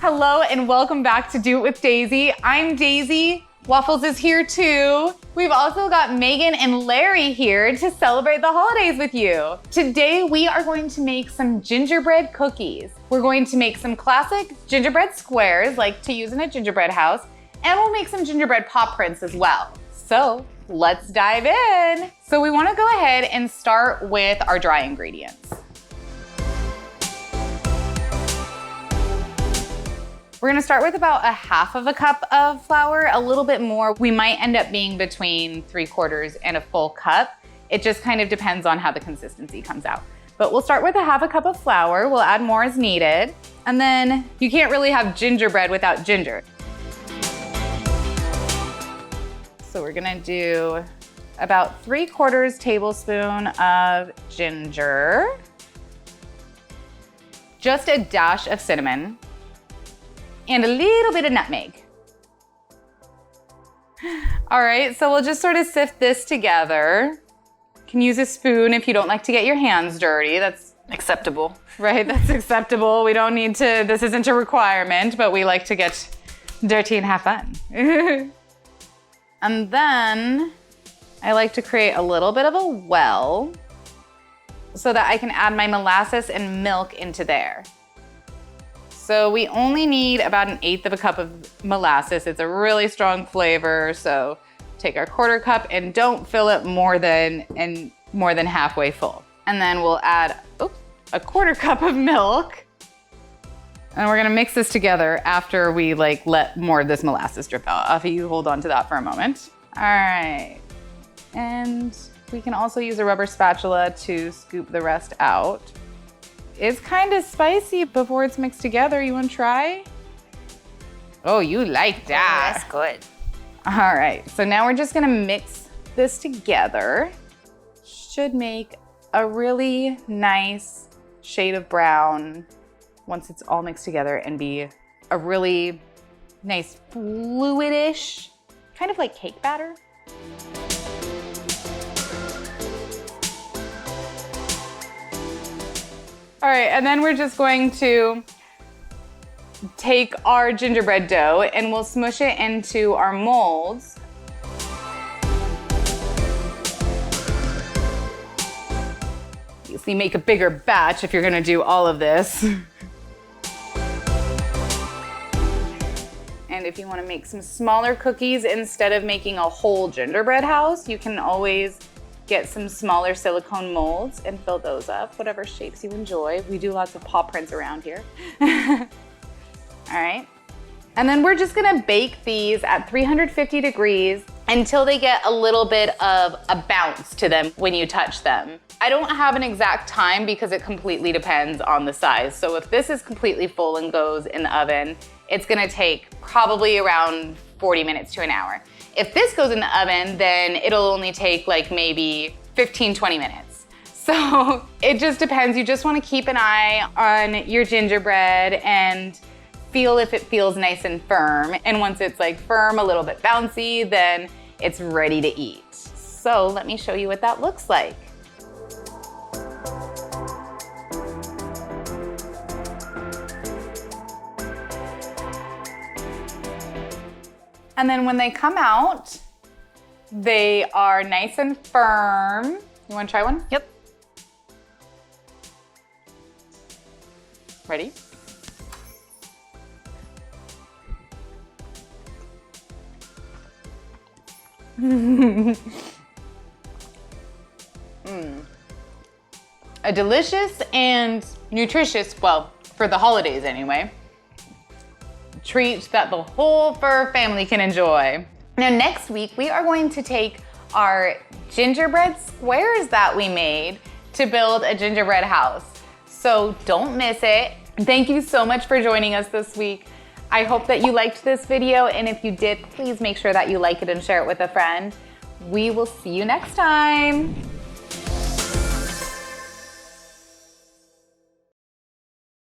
Hello and welcome back to Do It With Daisy. I'm Daisy. Waffles is here too. We've also got Megan and Larry here to celebrate the holidays with you. Today we are going to make some gingerbread cookies. We're going to make some classic gingerbread squares like to use in a gingerbread house, and we'll make some gingerbread pop prints as well. So let's dive in. So we want to go ahead and start with our dry ingredients. We're gonna start with about 1/2 cup of flour, a little bit more. We might end up being between 3/4 and a full cup. It just kind of depends on how the consistency comes out. But we'll start with 1/2 cup of flour. We'll add more as needed. And then you can't really have gingerbread without ginger. So we're gonna do about 3/4 tablespoon of ginger, just a dash of cinnamon, and a little bit of nutmeg. All right, so we'll just sort of sift this together. You can use a spoon if you don't like to get your hands dirty. That's acceptable. Right, that's acceptable. We don't need to, this isn't a requirement, but we like to get dirty and have fun. And then I like to create a little bit of a well so that I can add my molasses and milk into there. So we only need about 1/8 cup of molasses. It's a really strong flavor, so take our 1/4 cup and don't fill it more than halfway full. And then we'll add a 1/4 cup of milk. And we're gonna mix this together after we let more of this molasses drip out. If you hold on to that for a moment. All right, and we can also use a rubber spatula to scoop the rest out. It's kind of spicy before it's mixed together. You want to try? Oh, you like that. Oh, that's good. All right, so now we're just gonna mix this together. Should make a really nice shade of brown once it's all mixed together and be a really nice fluidish, kind of like cake batter. All right, and then we're just going to take our gingerbread dough and we'll smush it into our molds. Usually make a bigger batch if you're gonna do all of this. And if you wanna make some smaller cookies instead of making a whole gingerbread house, you can always get some smaller silicone molds and fill those up, whatever shapes you enjoy. We do lots of paw prints around here. All right. And then we're just gonna bake these at 350 degrees until they get a little bit of a bounce to them when you touch them. I don't have an exact time because it completely depends on the size. So if this is completely full and goes in the oven, it's gonna take probably around 40 minutes to an hour. If this goes in the oven, then it'll only take maybe 15-20 minutes. So it just depends. You just want to keep an eye on your gingerbread and feel if it feels nice and firm. And once it's firm, a little bit bouncy, then it's ready to eat. So let me show you what that looks like. And then when they come out, they are nice and firm. You want to try one? Yep. Ready? A delicious and nutritious, well, for the holidays anyway, treat that the whole fur family can enjoy. Now next week, we are going to take our gingerbread squares that we made to build a gingerbread house. So don't miss it. Thank you so much for joining us this week. I hope that you liked this video, and if you did, please make sure that you like it and share it with a friend. We will see you next time.